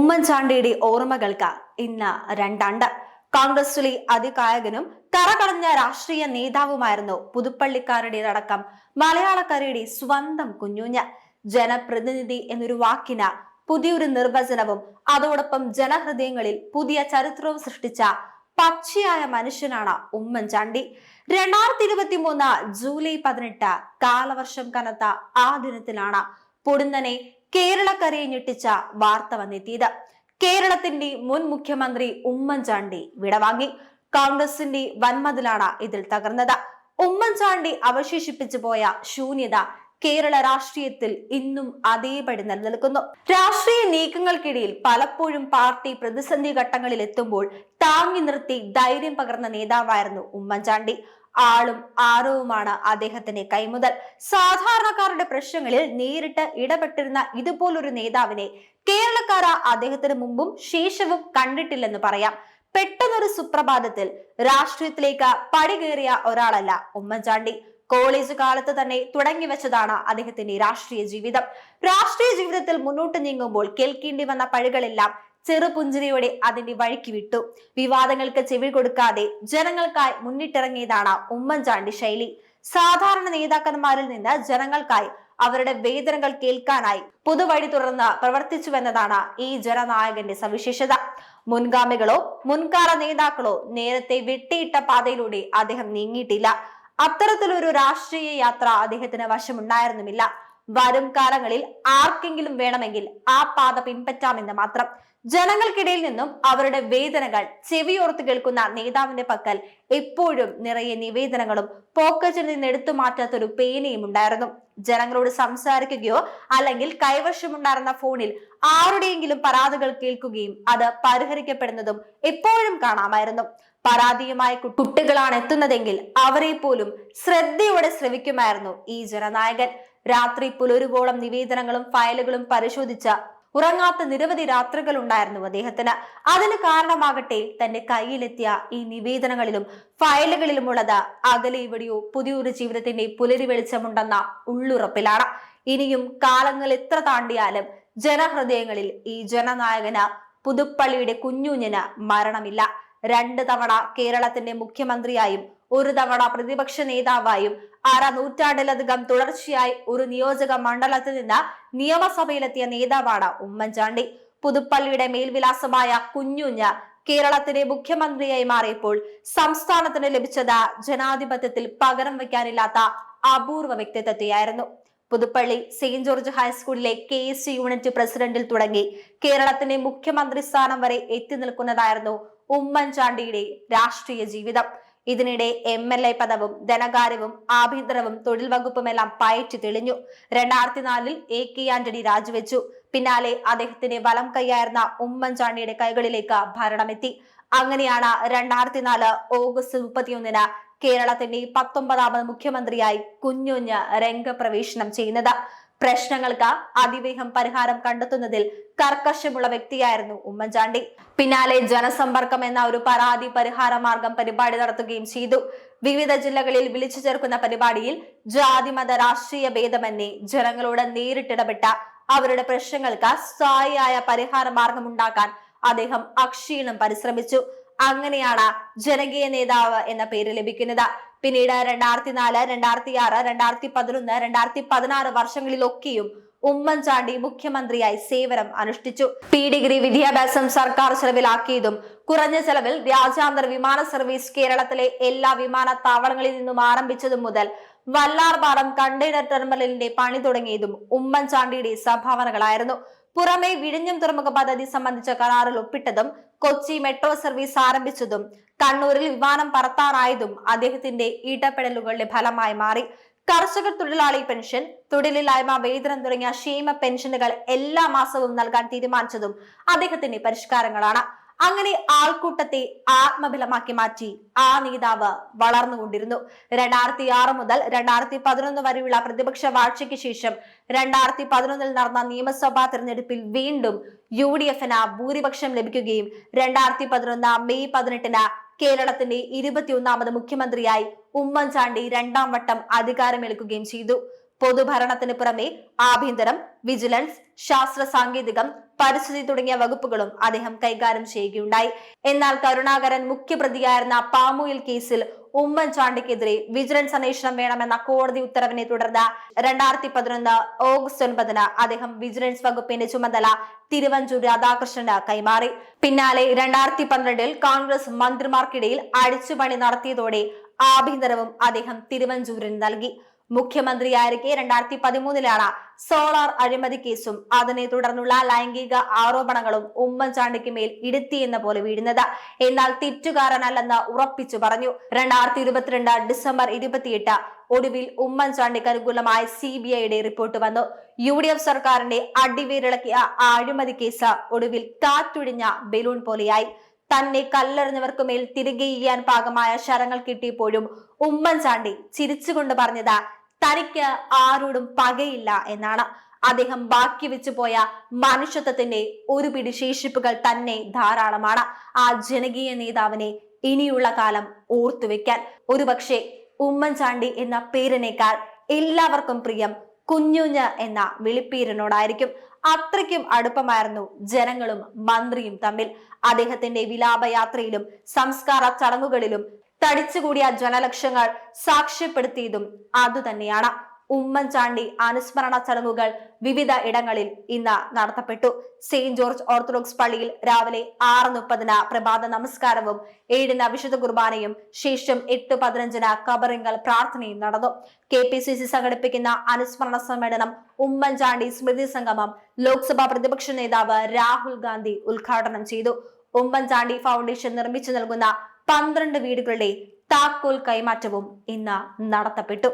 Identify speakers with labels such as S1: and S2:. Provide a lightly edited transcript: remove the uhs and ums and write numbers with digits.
S1: ഉമ്മൻചാണ്ടിയുടെ ഓർമ്മകൾക്ക് ഇന്ന് രണ്ടാണ്ട്. കോൺഗ്രസിലെ അതികായകനും കറകളഞ്ഞ രാഷ്ട്രീയ നേതാവുമായിരുന്നു പുതുപ്പള്ളിക്കാരുടേതടക്കം മലയാളക്കരയുടെ സ്വന്തം കുഞ്ഞുഞ്ഞ്. ജനപ്രതിനിധി എന്നൊരു വാക്കിന് പുതിയൊരു നിർവചനവും അതോടൊപ്പം ജനഹൃദയങ്ങളിൽ പുതിയ ചരിത്രവും സൃഷ്ടിച്ച പച്ചയായ മനുഷ്യനാണ് ഉമ്മൻചാണ്ടി. 2023 ജൂലൈ 18 കാലവർഷം കനത്ത ആ ദിനത്തിലാണ് പൊടുന്നനെ കേരളക്കരയെ ഞെട്ടിച്ച വാർത്ത വന്നെത്തിയത്. കേരളത്തിന്റെ മുൻ മുഖ്യമന്ത്രി ഉമ്മൻചാണ്ടി വിടവാങ്ങി. കോൺഗ്രസിന്റെ വൻമതിലാണ് ഇതിൽ തകർന്നത്. ഉമ്മൻചാണ്ടി അവശേഷിപ്പിച്ചു പോയ ശൂന്യത കേരള രാഷ്ട്രീയത്തിൽ ഇന്നും അതേപടി നിലനിൽക്കുന്നു. രാഷ്ട്രീയ നീക്കങ്ങൾക്കിടയിൽ പലപ്പോഴും പാർട്ടി പ്രതിസന്ധി ഘട്ടങ്ങളിൽ എത്തുമ്പോൾ താങ്ങി നിർത്തി ധൈര്യം പകർന്ന നേതാവായിരുന്നു ഉമ്മൻചാണ്ടി. ആളും ആരവുമാണ് അദ്ദേഹത്തിന്റെ കൈമുതൽ. സാധാരണക്കാരുടെ പ്രശ്നങ്ങളിൽ നേരിട്ട് ഇടപെട്ടിരുന്ന ഇതുപോലൊരു നേതാവിനെ കേരളക്കാർ അദ്ദേഹത്തിന് മുമ്പും ശേഷവും കണ്ടിട്ടില്ലെന്ന് പറയാം. പെട്ടെന്നൊരു സുപ്രഭാതത്തിൽ രാഷ്ട്രീയത്തിലേക്ക് പടികേറിയ ഒരാളല്ല ഉമ്മൻചാണ്ടി. കോളേജ് കാലത്ത് തന്നെ തുടങ്ങി വെച്ചതാണ് അദ്ദേഹത്തിന്റെ രാഷ്ട്രീയ ജീവിതം. രാഷ്ട്രീയ ജീവിതത്തിൽ മുന്നോട്ട് നീങ്ങുമ്പോൾ കേൾക്കേണ്ടി വന്ന പഴികളെല്ലാം ചെറുപുഞ്ചിരിയോടെ അതിന്റെ വഴിക്ക് വിട്ടു. വിവാദങ്ങൾക്ക് ചെവി കൊടുക്കാതെ ജനങ്ങൾക്കായി മുന്നിട്ടിറങ്ങിയതാണ് ഉമ്മൻചാണ്ടി ശൈലി. സാധാരണ നേതാക്കന്മാരിൽ നിന്ന് ജനങ്ങൾക്കായി അവരുടെ വേദനകൾ കേൾക്കാനായി പുതുവഴി തുറന്ന് പ്രവർത്തിച്ചുവെന്നതാണ് ഈ ജനനായകന്റെ സവിശേഷത. മുൻഗാമികളോ മുൻകാല നേതാക്കളോ നേരത്തെ വെട്ടിയിട്ട പാതയിലൂടെ അദ്ദേഹം നീങ്ങിയിട്ടില്ല. അത്തരത്തിലൊരു രാഷ്ട്രീയ യാത്ര അദ്ദേഹത്തിന് വശമുണ്ടായിരുന്നുമില്ല. വരും കാലങ്ങളിൽ ആർക്കെങ്കിലും വേണമെങ്കിൽ ആ പാത പിൻപറ്റാമെന്ന് മാത്രം. ജനങ്ങൾക്കിടയിൽ നിന്നും അവരുടെ വേദനകൾ ചെവിയോർത്ത് കേൾക്കുന്ന നേതാവിന്റെ പക്കൽ എപ്പോഴും നിറയെ നിവേദനങ്ങളും പോക്കറ്റിൽ നിന്ന് എടുത്തു മാറ്റാത്തൊരു പേനയും ഉണ്ടായിരുന്നു. ജനങ്ങളോട് സംസാരിക്കുകയോ അല്ലെങ്കിൽ കൈവശമുണ്ടായിരുന്ന ഫോണിൽ ആരുടെയെങ്കിലും പരാതികൾ കേൾക്കുകയും അത് പരിഹരിക്കപ്പെടുന്നതും എപ്പോഴും കാണാമായിരുന്നു. പരാതിയുമായി കുട്ടികളാണ് എത്തുന്നതെങ്കിൽ അവരെ പോലും ശ്രദ്ധയോടെ ശ്രവിക്കുമായിരുന്നു ഈ ജനനായകൻ. രാത്രി പുലരുവോളം നിവേദനങ്ങളും ഫയലുകളും പരിശോധിച്ച ഉറങ്ങാത്ത നിരവധി രാത്രികൾ ഉണ്ടായിരുന്നു അദ്ദേഹത്തിന്. അതിന് കാരണമാകട്ടെ തന്റെ കയ്യിലെത്തിയ ഈ നിവേദനങ്ങളിലും ഫയലുകളിലുമുള്ളത് അകലെ ഇവിടെയോ പുതിയൊരു ജീവിതത്തിന്റെ പുലരി വെളിച്ചമുണ്ടെന്ന ഉള്ളുറപ്പിലാണ്. ഇനിയും കാലങ്ങൾ എത്ര താണ്ടിയാലും ജനഹൃദയങ്ങളിൽ ഈ ജനനായകന് പുതുപ്പള്ളിയുടെ കുഞ്ഞുഞ്ഞിന് മരണമില്ല. 2 തവണ കേരളത്തിന്റെ മുഖ്യമന്ത്രിയായും 1 തവണ പ്രതിപക്ഷ നേതാവായും 1/2 നൂറ്റാണ്ടിലധികം തുടർച്ചയായി ഒരു നിയോജക മണ്ഡലത്തിൽ നിന്ന് നിയമസഭയിലെത്തിയ നേതാവാണ് ഉമ്മൻചാണ്ടി. പുതുപ്പള്ളിയുടെ മേൽവിലാസമായ കുഞ്ഞുഞ്ഞ് കേരളത്തിന്റെ മുഖ്യമന്ത്രിയായി മാറിയപ്പോൾ സംസ്ഥാനത്തിന് ലഭിച്ചത് ജനാധിപത്യത്തിൽ പകരം വയ്ക്കാനില്ലാത്ത അപൂർവ വ്യക്തിത്വത്തെയായിരുന്നു. പുതുപ്പള്ളി സെയിന്റ് ജോർജ് ഹൈസ്കൂളിലെ KSU യൂണിറ്റ് പ്രസിഡന്റിൽ തുടങ്ങി കേരളത്തിന്റെ മുഖ്യമന്ത്രി സ്ഥാനം വരെ എത്തി നിൽക്കുന്നതായിരുന്നു ഉമ്മൻചാണ്ടിയുടെ രാഷ്ട്രീയ ജീവിതം. ഇതിനിടെ MLA പദവും ധനകാര്യവും ആഭ്യന്തരവും തൊഴിൽ വകുപ്പുമെല്ലാം പയറ്റി തെളിഞ്ഞു. 2004 AK ആന്റണി രാജിവെച്ചു. പിന്നാലെ അദ്ദേഹത്തിന്റെ വലം കൈയായിരുന്ന ഉമ്മൻചാണ്ടിയുടെ കൈകളിലേക്ക് ഭരണമെത്തി. അങ്ങനെയാണ് 2004 ഓഗസ്റ്റ് 31 കേരളത്തിന്റെ 19ാമത് മുഖ്യമന്ത്രിയായി കുഞ്ഞുഞ്ഞ് രംഗപ്രവേശനം ചെയ്യുന്നത്. പ്രശ്നങ്ങൾക്ക് അതിവേഗം പരിഹാരം കണ്ടെത്തുന്നതിൽ കർക്കശമുള്ള വ്യക്തിയായിരുന്നു ഉമ്മൻചാണ്ടി. പിന്നാലെ ജനസമ്പർക്കം എന്ന ഒരു പരാതി പരിഹാര മാർഗം പരിപാടി നടത്തുകയും ചെയ്തു. വിവിധ ജില്ലകളിൽ വിളിച്ചു ചേർക്കുന്ന പരിപാടിയിൽ ജാതിമത രാഷ്ട്രീയ ഭേദമന്യേ ജനങ്ങളോട് നേരിട്ടിടപെട്ട അവരുടെ പ്രശ്നങ്ങൾക്ക് സ്ഥായിയായ പരിഹാര മാർഗം ഉണ്ടാക്കാൻ അദ്ദേഹം അക്ഷീണം പരിശ്രമിച്ചു. അങ്ങനെയാണ് ജനകീയ നേതാവ് എന്ന പേര് ലഭിക്കുന്നത്. പിന്നീട് 2004, 2006, 2011, 2016 വർഷങ്ങളിലൊക്കെയും ഉമ്മൻചാണ്ടി മുഖ്യമന്ത്രിയായി സേവനം അനുഷ്ഠിച്ചു. PDഗ്രി വിദ്യാഭ്യാസം സർക്കാർ ചെലവിലാക്കിയതും കുറഞ്ഞ ചെലവിൽ രാജ്യാന്തര വിമാന സർവീസ് കേരളത്തിലെ എല്ലാ വിമാനത്താവളങ്ങളിൽ നിന്നും ആരംഭിച്ചതും മുതൽ വല്ലാർപാടം കണ്ടെയ്നർ ടെർമിനലിന്റെ പണി തുടങ്ങിയതും ഉമ്മൻചാണ്ടിയുടെ സംഭാവനകളായിരുന്നു. പുറമെ വിഴിഞ്ഞം തുറമുഖ പദ്ധതി സംബന്ധിച്ച കരാറിൽ ഒപ്പിട്ടതും കൊച്ചി മെട്രോ സർവീസ് ആരംഭിച്ചതും കണ്ണൂരിൽ വിമാനം പറത്താനായതും അദ്ദേഹത്തിന്റെ ഇടപെടലുകളുടെ ഫലമായി മാറി. കർഷക തൊഴിലാളി പെൻഷൻ, തൊഴിലില്ലായ്മ വേതനം തുടങ്ങിയ ക്ഷേമ പെൻഷനുകൾ എല്ലാ മാസവും നൽകാൻ തീരുമാനിച്ചതും അദ്ദേഹത്തിന്റെ പരിഷ്കാരങ്ങളാണ്. അങ്ങനെ ആൾക്കൂട്ടത്തെ ആത്മബലമാക്കി മാറ്റി ആ നേതാവ് വളർന്നുകൊണ്ടിരുന്നു. 2006 മുതൽ 2011 വരെയുള്ള പ്രതിപക്ഷ വാഴ്ചയ്ക്ക് ശേഷം 2011 നടന്ന നിയമസഭാ തെരഞ്ഞെടുപ്പിൽ വീണ്ടും UDFന് ഭൂരിപക്ഷം ലഭിക്കുകയും 2011 മെയ് 18 കേരളത്തിന്റെ 21ാമത് മുഖ്യമന്ത്രിയായി ഉമ്മൻചാണ്ടി 2ാം വട്ടം അധികാരമേൽക്കുകയും ചെയ്തു. പൊതുഭരണത്തിന് പുറമെ ആഭ്യന്തരം, വിജിലൻസ്, ശാസ്ത്ര സാങ്കേതികം, പരിസ്ഥിതി തുടങ്ങിയ വകുപ്പുകളും അദ്ദേഹം കൈകാര്യം ചെയ്യുകയുണ്ടായി. എന്നാൽ കരുണാകരൻ മുഖ്യപ്രതിയായിരുന്ന പാമുയിൽ കേസിൽ ഉമ്മൻചാണ്ടിക്കെതിരെ വിജിലൻസ് അന്വേഷണം വേണമെന്ന കോടതി ഉത്തരവിനെ തുടർന്ന് 2011 ഓഗസ്റ്റ് 9 അദ്ദേഹം വിജിലൻസ് വകുപ്പിന്റെ ചുമതല തിരുവഞ്ചൂർ രാധാകൃഷ്ണന് കൈമാറി. പിന്നാലെ 2012 കോൺഗ്രസ് മന്ത്രിമാർക്കിടയിൽ അഴിച്ചുപണി നടത്തിയതോടെ ആഭ്യന്തരവും അദ്ദേഹം തിരുവഞ്ചൂരിന് നൽകി. മുഖ്യമന്ത്രിയായിരിക്കെ 2013 സോളാർ അഴിമതി കേസും അതിനെ തുടർന്നുള്ള ലൈംഗിക ആരോപണങ്ങളും ഉമ്മൻചാണ്ടിക്ക് മേൽ ഇടുത്തിയെന്ന പോലെ വീഴുന്നത്. എന്നാൽ തെറ്റുകാരനല്ലെന്ന് ഉറപ്പിച്ചു പറഞ്ഞു. 2022 ഡിസംബർ 28 ഒടുവിൽ ഉമ്മൻചാണ്ടിക്ക് അനുകൂലമായി CBIയുടെ റിപ്പോർട്ട് വന്നു. UDF സർക്കാരിന്റെ അടിവേരിളക്കിയ അഴിമതി കേസ് ഒടുവിൽ കാറ്റൊഴിഞ്ഞ ബലൂൺ പോലെയായി. തന്നെ കല്ലെറിഞ്ഞവർക്കുമേൽ തിരികെ ചെയ്യാൻ പാകമായ ശരങ്ങൾ കിട്ടിയപ്പോഴും ഉമ്മൻചാണ്ടി ചിരിച്ചുകൊണ്ട് പറഞ്ഞത് തനിക്ക് ആരോടും പകയില്ല എന്നാണ്. അദ്ദേഹം ബാക്കി വെച്ചു പോയ മനുഷ്യത്വത്തിന്റെ ഒരു പിടി ശേഷിപ്പുകൾ തന്നെ ധാരാളമാണ് ആ ജനകീയ നേതാവിനെ ഇനിയുള്ള കാലം ഓർത്തുവെക്കാൻ. ഒരുപക്ഷെ ഉമ്മൻചാണ്ടി എന്ന പേരിനേക്കാൾ എല്ലാവർക്കും പ്രിയം കുഞ്ഞുഞ്ഞ് എന്ന വിളിപ്പേരിനോടായിരിക്കും. അത്രയ്ക്കും അടുപ്പമായിരുന്നു ജനങ്ങളും മന്ത്രിയും തമ്മിൽ. അദ്ദേഹത്തിന്റെ വിലാപയാത്രയിലും സംസ്കാര ചടങ്ങുകളിലും തടിച്ചുകൂടിയ ജനലക്ഷങ്ങൾ സാക്ഷ്യപ്പെടുത്തിയതും അതുതന്നെയാണ്. ഉമ്മൻചാണ്ടി അനുസ്മരണ ചടങ്ങുകൾ വിവിധ ഇടങ്ങളിൽ ഇന്ന് നടത്തപ്പെട്ടു. സെയിന്റ് ജോർജ് ഓർത്തഡോക്സ് പള്ളിയിൽ രാവിലെ 6:30 പ്രഭാത നമസ്കാരവും 7 വിശുദ്ധ കുർബാനയും ശേഷം 8:15 ഖബറിങ്കൽ പ്രാർത്ഥനയും നടന്നു. KPCC സംഘടിപ്പിക്കുന്ന അനുസ്മരണ സമ്മേളനം ഉമ്മൻചാണ്ടി സ്മൃതി സംഗമം ലോക്സഭാ പ്രതിപക്ഷ നേതാവ് രാഹുൽ ഗാന്ധി ഉദ്ഘാടനം ചെയ്തു. ഉമ്മൻചാണ്ടി ഫൗണ്ടേഷൻ നിർമ്മിച്ചു നൽകുന്ന 12 വീടുകളുടെ താക്കോൽ കൈമാറ്റവും ഇന്ന് നടത്തപ്പെട്ടു.